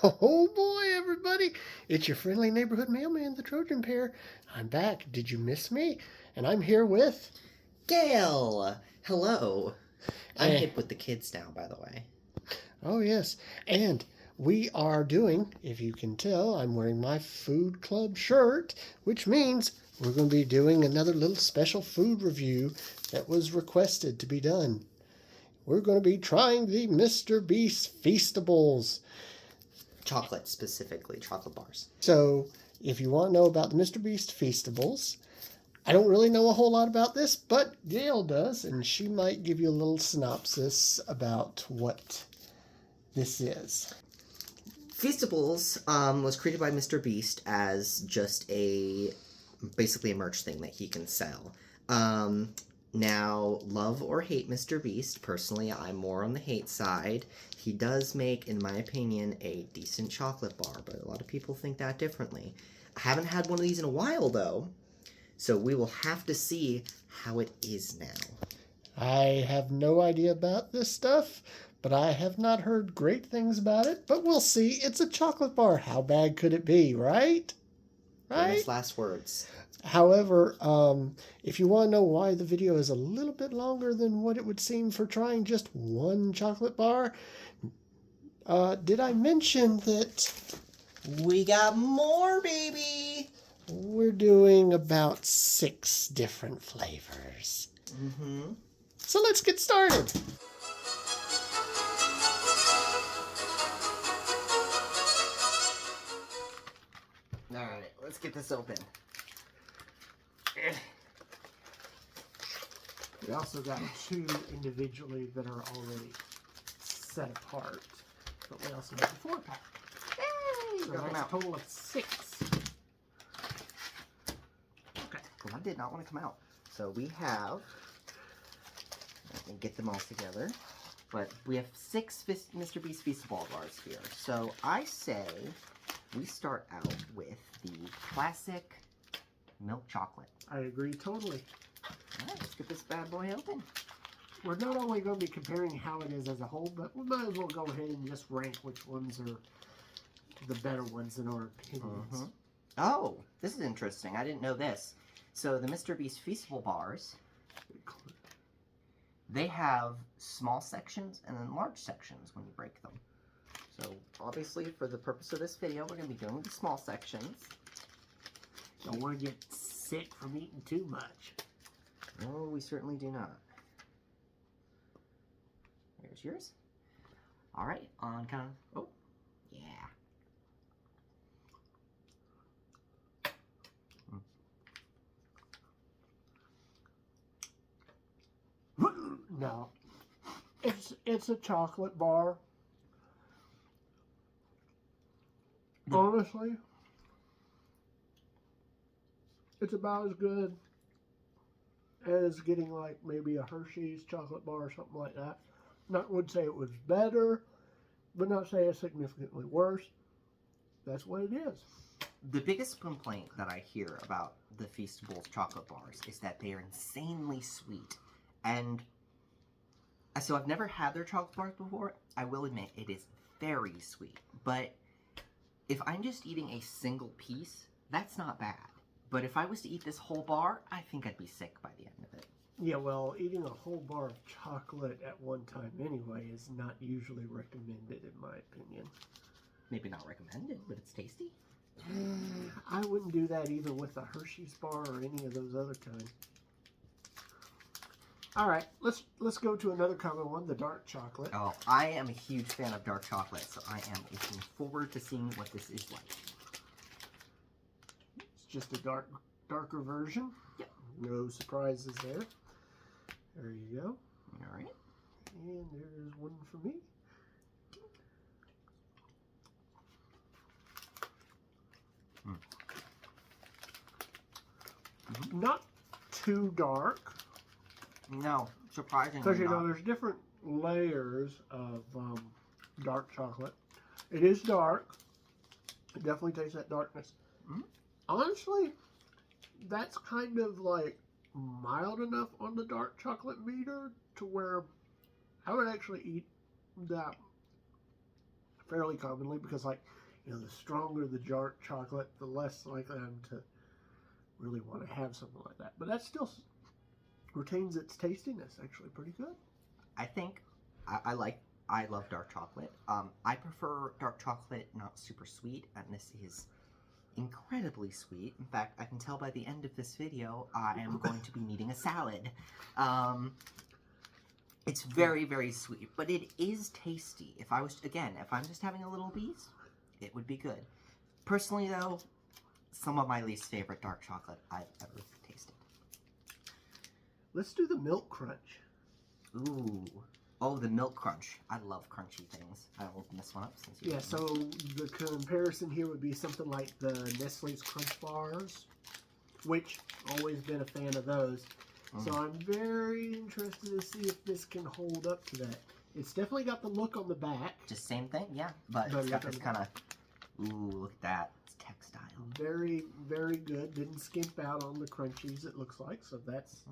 Oh boy, everybody! It's your friendly neighborhood mailman, the Trojan Pair. I'm back. Did you miss me? And I'm here with. Gale! Hello. I'm Eh, hip with the kids now, by the way. oh, yes. And we are doing, if you can tell, I'm wearing my food club shirt, which means we're going to be doing another little special food review that was requested to be done. We're going to be trying the Mr. Beast Feastables. Chocolate, specifically. Chocolate bars. So, if you want to know about the Mr. Beast Feastables, I don't really know a whole lot about this, but Gail does, and she might give you a little synopsis about what this is. Feastables was created by Mr. Beast as just basically a merch thing that he can sell. Now, love or hate Mr. Beast, personally, I'm more on the hate side. He does make, in my opinion, a decent chocolate bar, but a lot of people think that differently. I haven't had one of these in a while, though, so we will have to see how it is now. I have no idea about this stuff, but I have not heard great things about it. But we'll see. It's a chocolate bar. How bad could it be, right? Famous last words. However, if you want to know why the video is a little bit longer than what it would seem for trying just one chocolate bar, did I mention that We got more, baby! we're doing about 6 different flavors? Mm-hmm. So let's get started. Alright, let's get this open. We also got 2 individually that are already set apart, but we also have a 4-pack. So that's a total of 6. Okay. Well, I did not want to come out. So we have, let me get them all together, but we have 6 Mr. Beast Feastable bars here. So I say we start out with the classic milk chocolate. I agree totally. Alright, let's get this bad boy open. We're not only going to be comparing how it is as a whole, but we might as well go ahead and just rank which ones are the better ones in our opinions. Oh, this is interesting. I didn't know this. So the Mr. Beast Feastable bars, they have small sections and then large sections when you break them. So obviously for the purpose of this video, we're going to be doing the small sections. Don't want to get sick from eating too much. No, we certainly do not. Here's yours. All right, on kind of, oh, yeah. No. It's a chocolate bar. Honestly, it's about as good as getting like maybe a Hershey's chocolate bar or something like that. Not would say it was better, but not say it's significantly worse. That's what it is. The biggest complaint that I hear about the Feastables chocolate bars is that they are insanely sweet. And so I've never had their chocolate bars before. I will admit it is very sweet. But if I'm just eating a single piece, that's not bad. But if I was to eat this whole bar, I think I'd be sick by the end of it. Yeah, well, eating a whole bar of chocolate at one time anyway is not usually recommended in my opinion. Maybe not recommended, but it's tasty. I wouldn't do that either with a Hershey's bar or any of those other kinds. All right, let's go to another common one, the dark chocolate. Oh, I am a huge fan of dark chocolate, so I am looking forward to seeing what this is like. It's just a darker version. Yep. No surprises there. There you go. All right. And there's one for me. Not too dark. No, surprisingly Because, you not. know, there's different layers of dark chocolate. It is dark. It definitely tastes that darkness. Honestly, that's kind of like mild enough on the dark chocolate meter to where I would actually eat that fairly commonly because, like, you know, the stronger the dark chocolate, the less likely I'm to really want to have something like that. But that still retains its tastiness, actually pretty good. I think I love dark chocolate. I prefer dark chocolate not super sweet, and this is incredibly sweet. In fact, I can tell by the end of this video I am going to be needing a salad. It's very, very sweet, but it is tasty. If I'm just having a little piece, it would be good. Personally, though, some of my least favorite dark chocolate I've ever tasted. Let's do the milk crunch. Ooh. Oh, the milk crunch. I love crunchy things. I will miss one up since you... Yeah, so the comparison here would be something like the Nestle's Crunch Bars, which always been a fan of those. So I'm very interested to see if this can hold up to that. It's definitely got the look on the back. Just same thing, yeah. But it's got this kind of... Ooh, look at that. It's textile. Very, very good. Didn't skimp out on the crunchies, it looks like. So that's...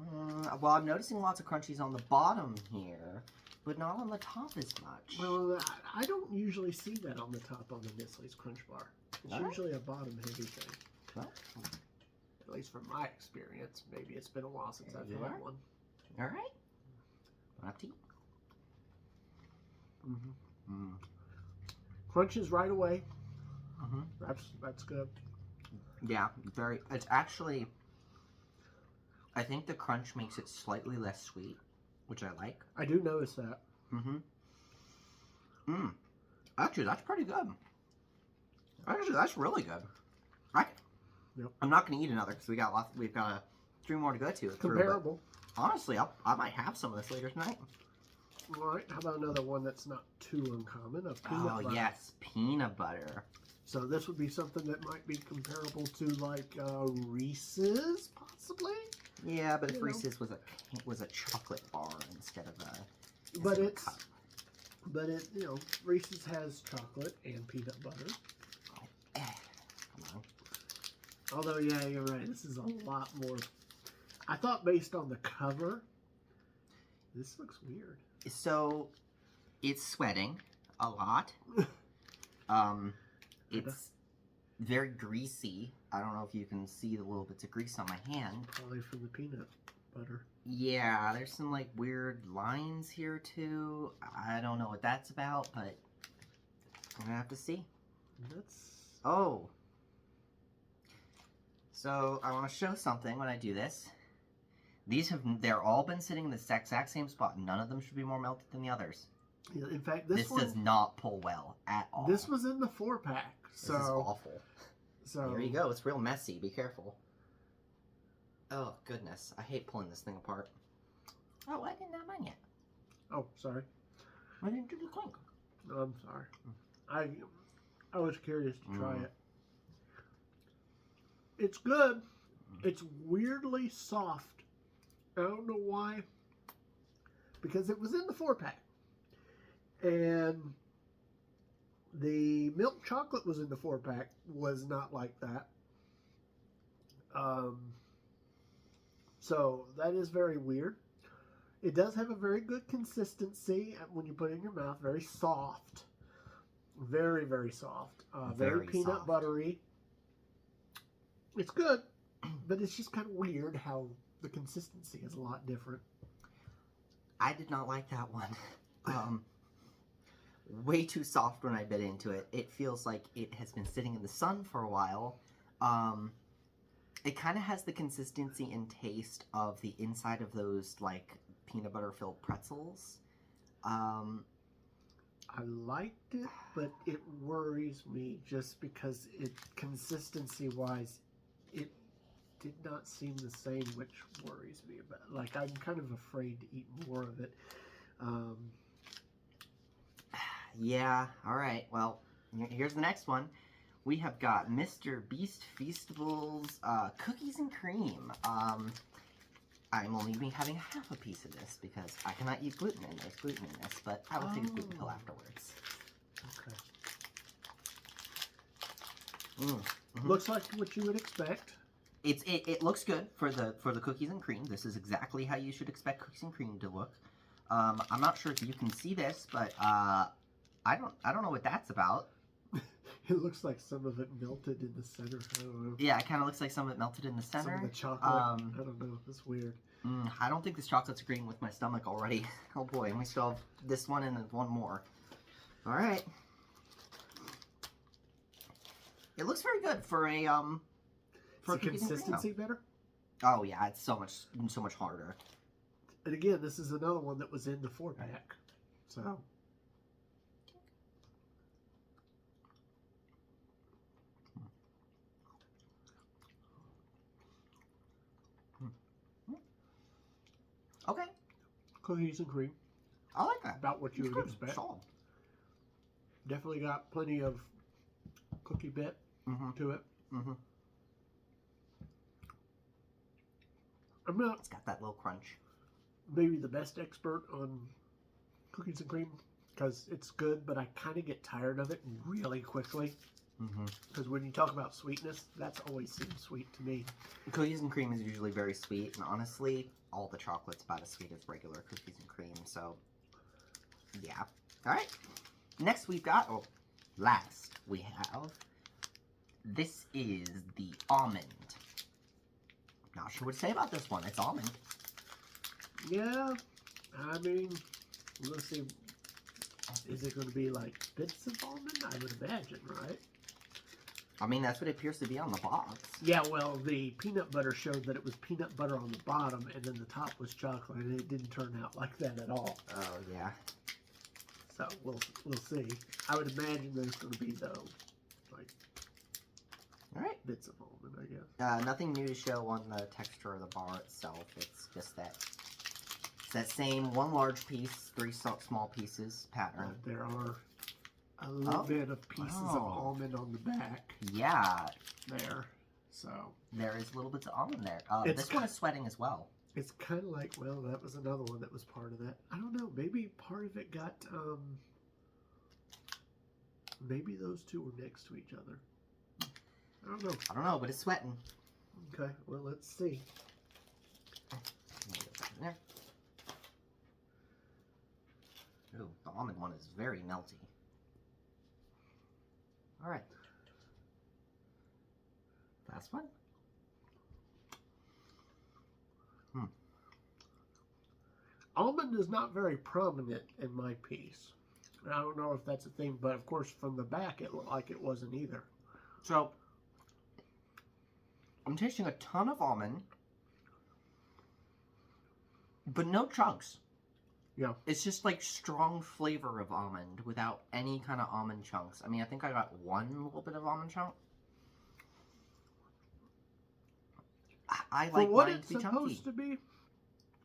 well, I'm noticing lots of crunchies on the bottom here, but not on the top as much. Well, I don't usually see that on the top on the Nestle's Crunch Bar. It's usually a bottom-heavy thing. What? At least from my experience. Maybe it's been a while since I've had one. All right. Bon appetit. Crunches right away. That's good. Yeah, very. It's actually... I think the crunch makes it slightly less sweet, which I like. I do notice that. Actually, that's pretty good. Actually, that's really good. Yep. I'm not going to eat another because we've got 3 more to go to. Comparable. Honestly, I might have some of this later tonight. All right. How about another one that's not too uncommon? A peanut butter. Yes, peanut butter. So this would be something that might be comparable to like Reese's, possibly. Yeah, but if Reese's was a chocolate bar instead of a... But Reese's has chocolate and peanut butter. Come on. Although, yeah, you're right. This is a lot more. I thought based on the cover, this looks weird. So, it's sweating a lot. It's very greasy. I don't know if you can see the little bits of grease on my hand. Probably from the peanut butter. Yeah, there's some like weird lines here too. I don't know what that's about, but I'm gonna have to see. Oh. So I want to show something when I do this. They're all been sitting in the exact same spot. None of them should be more melted than the others. Yeah, in fact, this does not pull well at all. This was in the 4-pack. So this is awful. So there you go. It's real messy. Be careful. Oh goodness, I hate pulling this thing apart. Oh, I didn't have mine yet. Oh, sorry. I didn't do the clink. No, I'm sorry. I was curious to try it. It's good. It's weirdly soft. I don't know why. Because it was in the 4-pack. And the milk chocolate was in the 4-pack. Was not like that. So that is very weird. It does have a very good consistency when you put it in your mouth. Very soft. Very, very soft. Very peanut buttery. It's good, but it's just kind of weird how the consistency is a lot different. I did not like that one. Way too soft when I bit into it. It feels like it has been sitting in the sun for a while. It kind of has the consistency and taste of the inside of those, like, peanut butter filled pretzels. I liked it, but it worries me just because consistency wise, it did not seem the same, which worries me about. Like, I'm kind of afraid to eat more of it. Yeah, alright, well, here's the next one. We have got Mr. Beast Feastables Cookies and Cream. I'm only having half a piece of this because I cannot eat gluten and there's gluten in this, but I will take a gluten pill afterwards. Okay. Looks like what you would expect. It looks good for the cookies and cream. This is exactly how you should expect cookies and cream to look. I'm not sure if you can see this, but I don't know what that's about. It looks like some of it melted in the center. I don't know. Yeah, it kind of looks like some of it melted in the center. Some of the chocolate. I don't know. It's weird. I don't think this chocolate's agreeing with my stomach already. Oh boy, and we still have this one and then one more. All right. It looks very good for a For consistency better. Oh yeah, it's so much harder. And again, this is another one that was in the 4-pack. So. Okay. Cookies and cream. I like that. About what you would expect. Solid. Definitely got plenty of cookie bit to it. I'm not. It's got that little crunch. Maybe the best expert on cookies and cream because it's good, but I kind of get tired of it really quickly. Because when you talk about sweetness, that's always seems sweet to me. Cookies and cream is usually very sweet, and honestly, all the chocolate's about as sweet as regular cookies and cream, so yeah. Alright, next we've got, last we have, this is the almond. Not sure what to say about this one. It's almond. Yeah, I mean, let's see. Is it going to be like bits of almond? I would imagine, right? I mean, that's what it appears to be on the box. Yeah, well, the peanut butter showed that it was peanut butter on the bottom, and then the top was chocolate, and it didn't turn out like that at all. Oh, yeah. So, we'll see. I would imagine there's going to be, though, like, alright, bits of almond, I guess. Nothing new to show on the texture of the bar itself. It's just that, it's that same one large piece, 3 small pieces pattern. There are a little bit of pieces of almond on the back. Yeah. There. So. There is little bits of almond there. This one is sweating as well. It's kind of like, well, that was another one that was part of that. I don't know. Maybe part of it got, maybe those two were next to each other. I don't know. I don't know, but it's sweating. Okay, well, let's see. There. Ooh, the almond one is very melty. All right. Last one. Almond is not very prominent in my piece. I don't know if that's a thing, but of course from the back it looked like it wasn't either. So, I'm tasting a ton of almond, but no chunks. Yeah. It's just like strong flavor of almond without any kind of almond chunks. I mean, I think I got one little bit of almond chunk. I like mine to be chunky.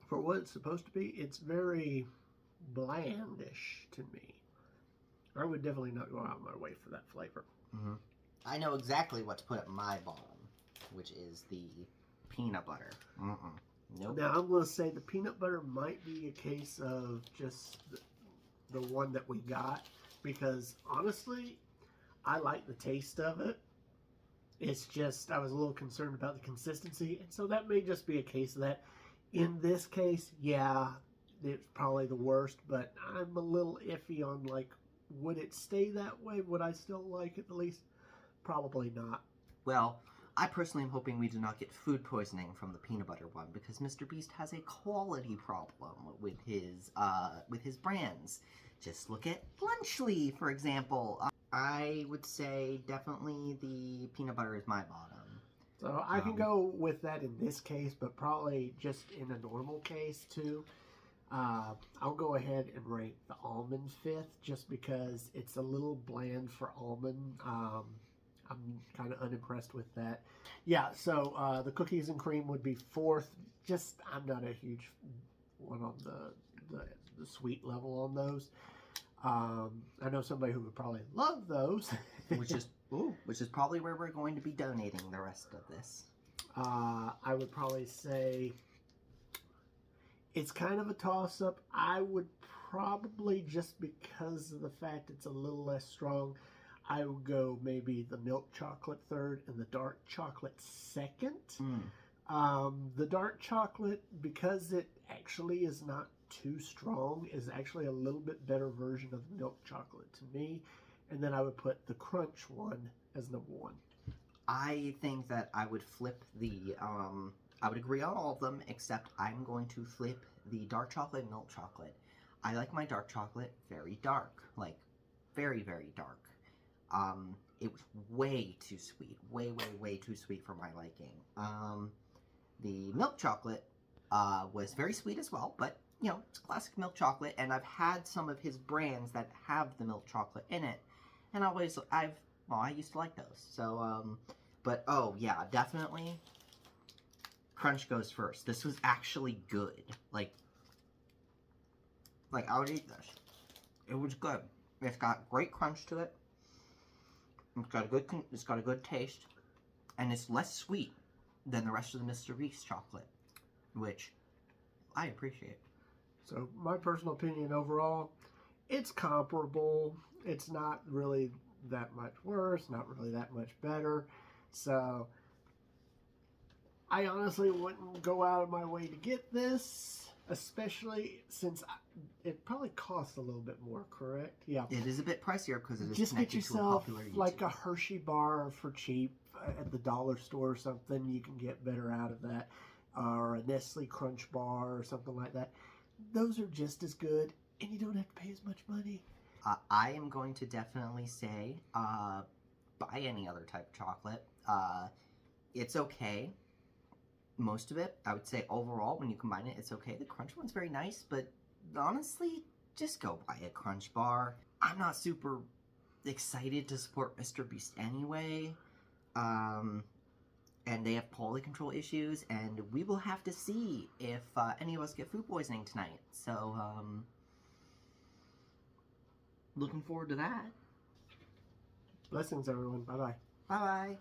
For what it's supposed to be, it's very blandish to me. I would definitely not go out of my way for that flavor. I know exactly what to put at my bottom, which is the peanut butter. Nope. Now, I'm going to say the peanut butter might be a case of just the one that we got, because honestly, I like the taste of it. It's just, I was a little concerned about the consistency, and so that may just be a case of that. In this case, yeah, it's probably the worst, but I'm a little iffy on, like, would it stay that way? Would I still like it at least? Probably not. Well, I personally am hoping we do not get food poisoning from the peanut butter one, because Mr. Beast has a quality problem with his brands. Just look at Lunchly, for example. I would say definitely the peanut butter is my bottom. So I can go with that in this case, but probably just in a normal case too. I'll go ahead and rank the almond 5th just because it's a little bland for almond. I'm kind of unimpressed with that. Yeah, so the cookies and cream would be 4th. Just, I'm not a huge one on the sweet level on those. I know somebody who would probably love those. which is probably where we're going to be donating the rest of this. I would probably say it's kind of a toss-up. I would probably, just because of the fact it's a little less strong, I would go maybe the milk chocolate 3rd and the dark chocolate 2nd. The dark chocolate, because it actually is not too strong, is actually a little bit better version of milk chocolate to me. And then I would put the crunch one as number one. I think that I would flip the, I would agree on all of them, except I'm going to flip the dark chocolate and milk chocolate. I like my dark chocolate very dark, like very, very dark. It was way too sweet, way too sweet for my liking. The milk chocolate was very sweet as well, but you know, it's classic milk chocolate, and I've had some of his brands that have the milk chocolate in it, and I used to like those. So, but oh yeah, definitely crunch goes first. This was actually good. Like I would eat this. It was good. It's got great crunch to it. It's got a good taste, and it's less sweet than the rest of the Mr. Reese chocolate, which I appreciate. So my personal opinion overall, it's comparable. It's not really that much worse, not really that much better. So I honestly wouldn't go out of my way to get this, especially since it probably costs a little bit more, correct? Yeah. It is a bit pricier because it is just get connected to a yourself popular YouTuber. like a Hershey bar for cheap at the dollar store or something. You can get better out of that, or a Nestle Crunch bar or something like that. Those are just as good, and you don't have to pay as much money. I am going to definitely say buy any other type of chocolate. It's okay. Most of it, I would say overall, when you combine it, it's okay. The crunch one's very nice, but honestly, just go buy a crunch bar. I'm not super excited to support Mr. Beast anyway. And they have quality control issues, and we will have to see if any of us get food poisoning tonight. So, looking forward to that. Blessings, everyone. Bye-bye. Bye-bye.